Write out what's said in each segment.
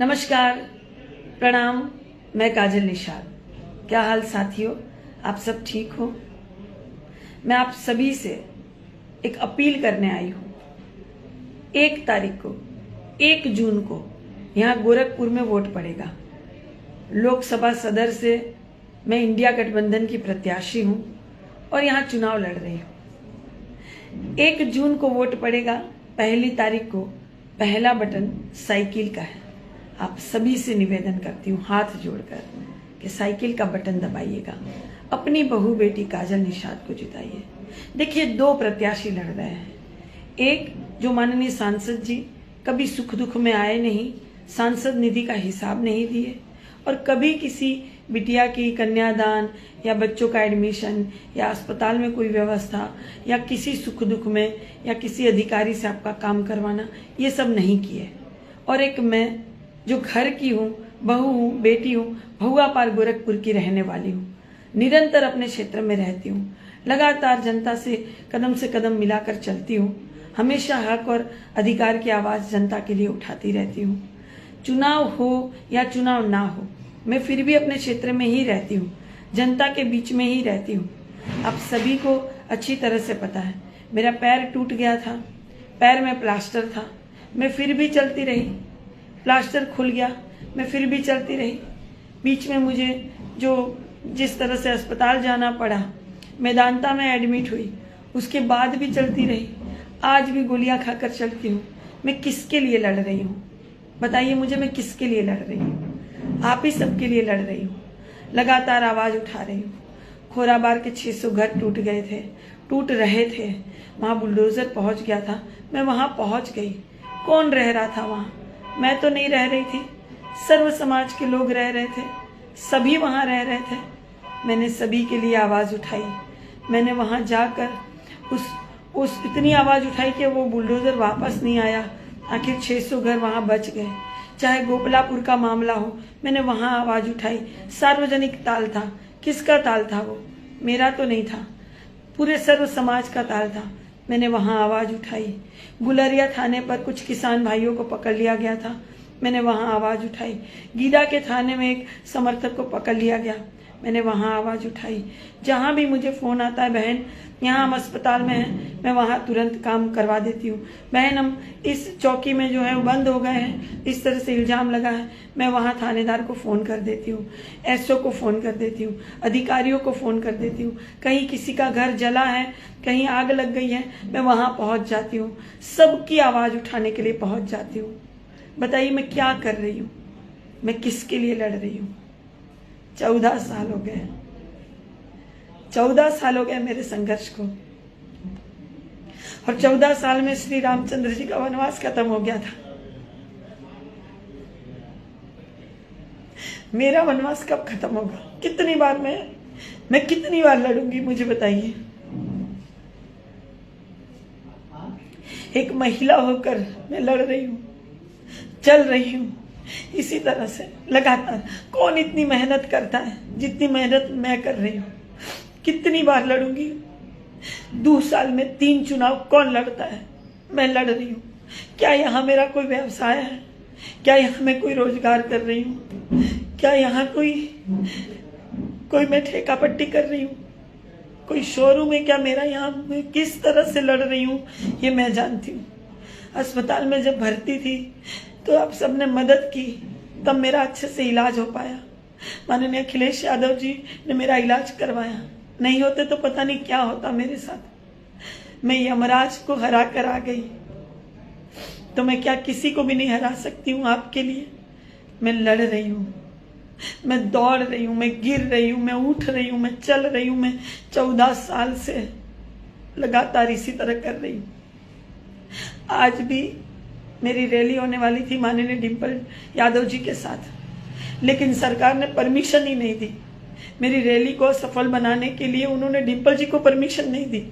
नमस्कार, प्रणाम। मैं काजल निषाद। क्या हाल साथियों, आप सब ठीक हो? मैं आप सभी से एक अपील करने आई हूँ। 1 तारीख को, 1 जून को यहाँ गोरखपुर में वोट पड़ेगा। लोकसभा सदर से मैं इंडिया गठबंधन की प्रत्याशी हूँ और यहाँ चुनाव लड़ रही हूँ। 1 जून को वोट पड़ेगा। पहली तारीख को पहला बटन साइकिल का है। आप सभी से निवेदन करती हूँ हाथ जोड़कर कि साइकिल का बटन दबाइएगा, अपनी बहू बेटी काजल निषाद को जिताइए। देखिए, 2 प्रत्याशी लड़ रहे हैं। एक जो माननीय सांसद जी कभी सुख दुख में आए नहीं, सांसद निधि का हिसाब नहीं दिए और कभी किसी बिटिया की कन्यादान या बच्चों का एडमिशन या अस्पताल में कोई व्यवस्था या किसी सुख दुख में या किसी अधिकारी से आपका काम करवाना, ये सब नहीं किए। और एक मैं जो घर की हूँ, बहू हूँ, बेटी हूँ, भहुआ पार गोरखपुर की रहने वाली हूँ, निरंतर अपने क्षेत्र में रहती हूँ, लगातार जनता से कदम मिलाकर चलती हूँ, हमेशा हक और अधिकार की आवाज़ जनता के लिए उठाती रहती हूँ। चुनाव हो या चुनाव ना हो, मैं फिर भी अपने क्षेत्र में ही रहती हूँ, जनता के बीच में ही रहती हूँ। आप सभी को अच्छी तरह से पता है, मेरा पैर टूट गया था, पैर में प्लास्टर था, मैं फिर भी चलती रही। प्लास्टर खुल गया, मैं फिर भी चलती रही। बीच में मुझे जिस तरह से अस्पताल जाना पड़ा, मेदांता में एडमिट हुई, उसके बाद भी चलती रही। आज भी गोलियां खाकर चलती हूँ। मैं किसके लिए लड़ रही हूँ बताइए मुझे? मैं किसके लिए लड़ रही हूँ? आप ही सबके लिए लड़ रही हूँ। लगातार आवाज़ उठा रही हूँ। खोराबार के 600 घर टूट गए थे, टूट रहे थे, वहाँ बुलडोज़र पहुँच गया था, मैं वहाँ पहुँच गई। कौन रह रहा था वहाँ? मैं तो नहीं रह रही थी, सर्व समाज के लोग रह रहे थे, सभी वहाँ रह रहे थे। मैंने सभी के लिए आवाज़ उठाई। मैंने वहाँ जाकर उस इतनी आवाज़ उठाई कि वो बुलडोज़र वापस नहीं आया। आखिर 600 घर वहाँ बच गए। चाहे गोपलापुर का मामला हो, मैंने वहाँ आवाज़ उठाई। सार्वजनिक ताल था। किसका ताल था वो? मेरा तो नहीं था, पूरे सर्व समाज का ताल था। मैंने वहाँ आवाज़ उठाई। गुलरिया थाने पर कुछ किसान भाइयों को पकड़ लिया गया था, मैंने वहाँ आवाज़ उठाई। गीडा के थाने में एक समर्थक को पकड़ लिया गया, मैंने वहाँ आवाज़ उठाई। जहाँ भी मुझे फ़ोन आता है, बहन यहाँ हम अस्पताल में हैं, मैं वहाँ तुरंत काम करवा देती हूँ। बहन हम इस चौकी में जो है वो बंद हो गए हैं, इस तरह से इल्ज़ाम लगा है, मैं वहाँ थानेदार को फ़ोन कर देती हूँ, एसओ को फ़ोन कर देती हूँ, अधिकारियों को फ़ोन कर देती हूँ। कहीं किसी का घर जला है, कहीं आग लग गई है, मैं वहाँ पहुँच जाती हूँ। सबकी आवाज़ उठाने के लिए पहुँच जाती हूँ। बताइए मैं क्या कर रही हूँ? मैं किसके लिए लड़ रही हूँ? 14 साल हो गए, 14 साल हो गए मेरे संघर्ष को। और 14 साल में श्री रामचंद्र जी का वनवास खत्म हो गया था। मेरा वनवास कब खत्म होगा? कितनी बार मैं कितनी बार लड़ूंगी, मुझे बताइए। एक महिला होकर मैं लड़ रही हूँ, चल रही हूँ इसी तरह से लगातार। कौन इतनी मेहनत करता है जितनी मेहनत मैं कर रही हूँ? कितनी बार लड़ूंगी? 2 साल में 3 चुनाव कौन लड़ता है? मैं लड़ रही हूँ। क्या यहाँ मेरा कोई व्यवसाय है? क्या यहाँ मैं कोई रोजगार कर रही हूँ? क्या यहाँ कोई मैं ठेका पट्टी कर रही हूँ? कोई शोरूम है क्या मेरा? यहाँ मैं किस तरह से लड़ रही हूँ ये मैं जानती हूँ। अस्पताल में जब भर्ती थी तो आप सबने मदद की, तब मेरा अच्छे से इलाज हो पाया। माननीय अखिलेश यादव जी ने मेरा इलाज करवाया। नहीं होते तो पता नहीं क्या होता मेरे साथ। मैं यमराज को हरा कर आ गई, तो मैं क्या किसी को भी नहीं हरा सकती हूँ आपके लिए? मैं लड़ रही हूँ, मैं दौड़ रही हूँ, मैं गिर रही हूँ, मैं उठ रही हूँ, मैं चल रही हूँ। मैं 14 साल से लगातार इसी तरह कर रही हूँ। आज भी मेरी रैली होने वाली थी माननीय डिम्पल यादव जी के साथ, लेकिन सरकार ने परमिशन ही नहीं दी। मेरी रैली को सफल बनाने के लिए उन्होंने डिम्पल जी को परमिशन नहीं दी।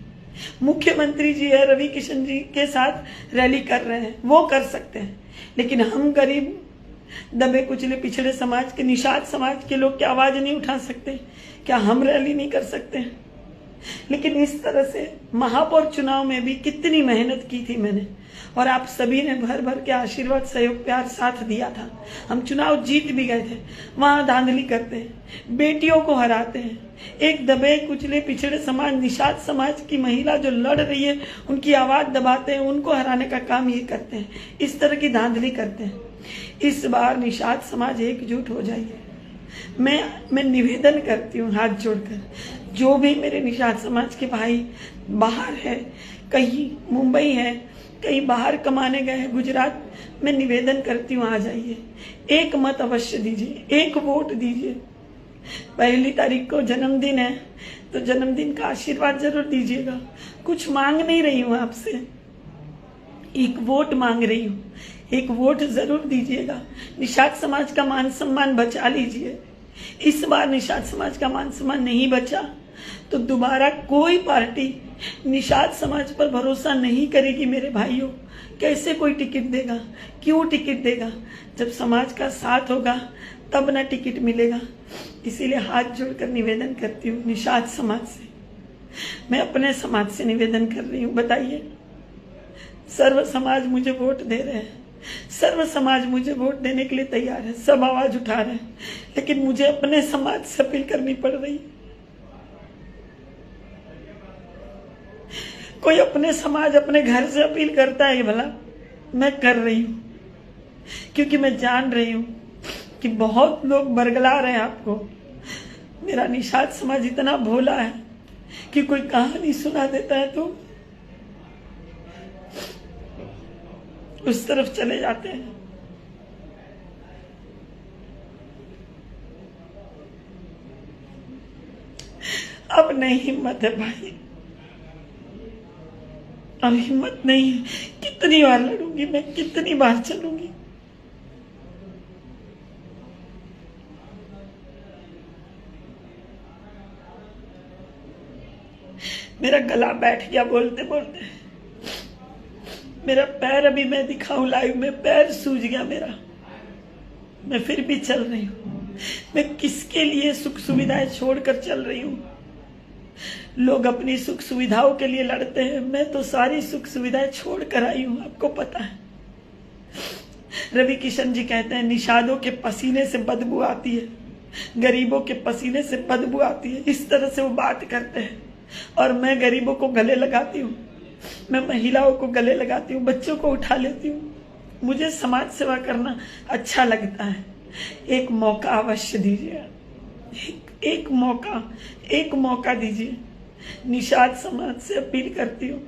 मुख्यमंत्री जी है, रवि किशन जी के साथ रैली कर रहे हैं, वो कर सकते हैं, लेकिन हम गरीब दबे कुचले पिछड़े समाज के, निषाद समाज के लोग क्या आवाज नहीं उठा सकते? क्या हम रैली नहीं कर सकते? लेकिन इस तरह से महापौर चुनाव में भी कितनी मेहनत की थी मैंने, और आप सभी ने भर भर के आशीर्वाद, सहयोग, प्यार, साथ दिया था। हम चुनाव जीत भी गए थे। वहां धांधली करते हैं, बेटियों को हराते हैं, एक दबे कुचले पिछड़े समाज, निषाद समाज की महिला जो लड़ रही है उनकी आवाज दबाते हैं, उनको हराने का काम ये करते हैं, इस तरह की धांधली करते हैं। इस बार निषाद समाज एकजुट हो जाइए। मैं निवेदन करती हूँ हाथ जोड़कर, जो भी मेरे निषाद समाज के भाई बाहर है, कहीं मुंबई है, कहीं बाहर कमाने गए हैं, गुजरात, मैं निवेदन करती हूँ आ जाइए, एक मत अवश्य दीजिए, एक वोट दीजिए। 1 तारीख को जन्मदिन है तो जन्मदिन का आशीर्वाद जरूर दीजिएगा। कुछ मांग नहीं रही हूँ आपसे, एक वोट मांग रही हूँ, एक वोट जरूर दीजिएगा। निषाद समाज का मान सम्मान बचा लीजिए। इस बार निषाद समाज का मान सम्मान नहीं बचा तो दोबारा कोई पार्टी निषाद समाज पर भरोसा नहीं करेगी मेरे भाइयों। कैसे कोई टिकट देगा, क्यों टिकट देगा? जब समाज का साथ होगा तब ना टिकट मिलेगा। इसीलिए हाथ जोड़कर निवेदन करती हूँ निषाद समाज से, मैं अपने समाज से निवेदन कर रही हूँ। बताइए, सर्व समाज मुझे वोट दे रहे हैं, सर्व समाज मुझे वोट देने के लिए तैयार है, सब आवाज उठा रहे हैं, लेकिन मुझे अपने समाज से अपील करनी पड़ रही है। कोई अपने समाज, अपने घर से अपील करता है भला? मैं कर रही हूं, क्योंकि मैं जान रही हूं कि बहुत लोग बरगला रहे हैं आपको। मेरा निषाद समाज इतना भोला है कि कोई कहानी सुना देता है तो उस तरफ चले जाते हैं। अब नहीं हिम्मत है भाई, अब हिम्मत नहीं है। कितनी बार लड़ूंगी मैं, कितनी बार चलूंगी? मेरा गला बैठ गया बोलते बोलते। मेरा पैर, अभी मैं दिखाऊं लाइव में, पैर सूज गया मेरा। मैं फिर भी चल रही हूं। मैं किसके लिए सुख सुविधाएं छोड़कर चल रही हूं? लोग अपनी सुख सुविधाओं के लिए लड़ते हैं, मैं तो सारी सुख सुविधाएं छोड़ कर आई हूं, आपको पता है। रवि किशन जी कहते हैं निषादों के पसीने से बदबू आती है, गरीबों के पसीने से बदबू आती है, इस तरह से वो बात करते हैं। और मैं गरीबों को गले लगाती हूँ, मैं महिलाओं को गले लगाती हूँ, बच्चों को उठा लेती हूँ। मुझे समाज सेवा करना अच्छा लगता है। एक मौका अवश्य दीजिए, एक मौका दीजिए। निषाद समाज से अपील करती हूँ,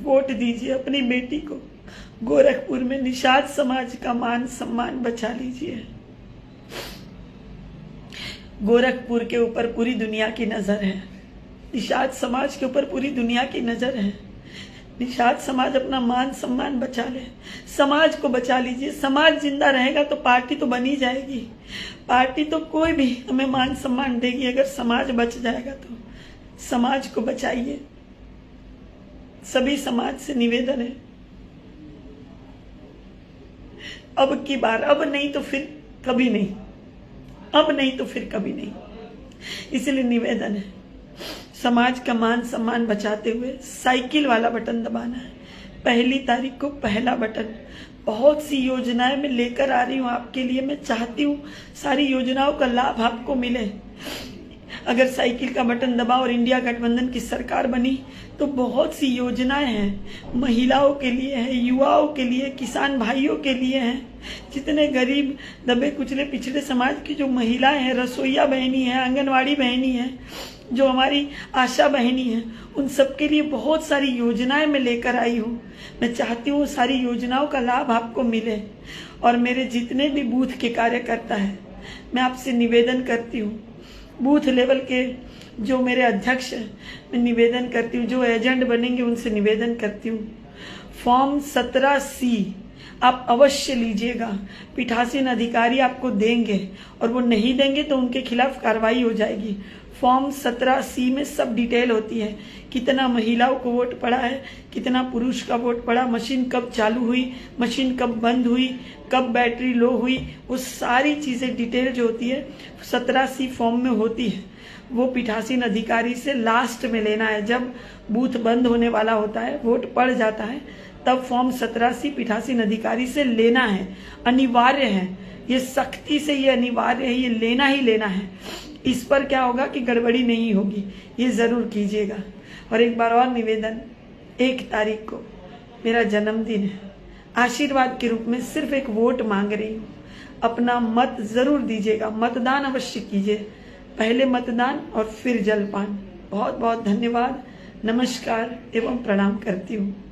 वोट दीजिए अपनी बेटी को। गोरखपुर में निषाद समाज का मान सम्मान बचा लीजिए। गोरखपुर के ऊपर पूरी दुनिया की नजर है, निषाद समाज के ऊपर पूरी दुनिया की नजर है। निषाद समाज अपना मान सम्मान बचा ले, समाज को बचा लीजिए। समाज जिंदा रहेगा तो पार्टी तो बनी जाएगी, पार्टी तो कोई भी हमें मान सम्मान देगी। अगर समाज बच जाएगा तो समाज को बचाइए। सभी समाज से निवेदन है, अब की बार, अब नहीं तो फिर कभी नहीं, अब नहीं तो फिर कभी नहीं। इसलिए निवेदन है, समाज का मान सम्मान बचाते हुए साइकिल वाला बटन दबाना है। 1 तारीख को पहला बटन। बहुत सी योजनाएं मैं लेकर आ रही हूं आपके लिए। मैं चाहती हूं सारी योजनाओं का लाभ आपको मिले। अगर साइकिल का बटन दबा और इंडिया गठबंधन की सरकार बनी तो बहुत सी योजनाएं हैं, महिलाओं के लिए है, युवाओं के लिए, किसान भाइयों के लिए हैं। जितने गरीब, दबे कुचले, पिछड़े समाज की जो महिलाएं हैं, रसोईया बहनी है, आंगनवाड़ी बहनी है, जो हमारी आशा बहनी है, उन सबके लिए बहुत सारी योजनाएं मैं लेकर आई हूँ। मैं चाहती हूँ सारी योजनाओं का लाभ आपको मिले। और मेरे जितने भी बूथ के कार्यकर्ता हैं, मैं आपसे निवेदन करती हूँ, बूथ लेवल के जो मेरे अध्यक्ष हैं, मैं निवेदन करती हूँ, जो एजेंट बनेंगे उनसे निवेदन करती हूँ, फॉर्म 17C आप अवश्य लीजिएगा। पीठासीन अधिकारी आपको देंगे और वो नहीं देंगे तो उनके खिलाफ कार्रवाई हो जाएगी। फॉर्म 17C में सब डिटेल होती है, कितना महिलाओं को वोट पड़ा है, कितना पुरुष का वोट पड़ा, मशीन कब चालू हुई, मशीन कब बंद हुई, कब बैटरी लो हुई, वो सारी चीज़ें डिटेल जो होती है 17C फॉर्म में होती है। वो पीठासीन अधिकारी से लास्ट में लेना है। जब बूथ बंद होने वाला होता है, वोट पड़ जाता है, तब फॉर्म 87 पीठासीन अधिकारी से लेना है, अनिवार्य है। ये सख्ती से ये अनिवार्य है, ये लेना ही लेना है। इस पर क्या होगा कि गड़बड़ी नहीं होगी, ये जरूर कीजिएगा। और एक बार और निवेदन, 1 तारीख को मेरा जन्मदिन है, आशीर्वाद के रूप में सिर्फ एक वोट मांग रही हूँ। अपना मत जरूर दीजिएगा, मतदान अवश्य कीजिए, पहले मतदान और फिर जलपान। बहुत बहुत धन्यवाद, नमस्कार एवं प्रणाम करती हूँ।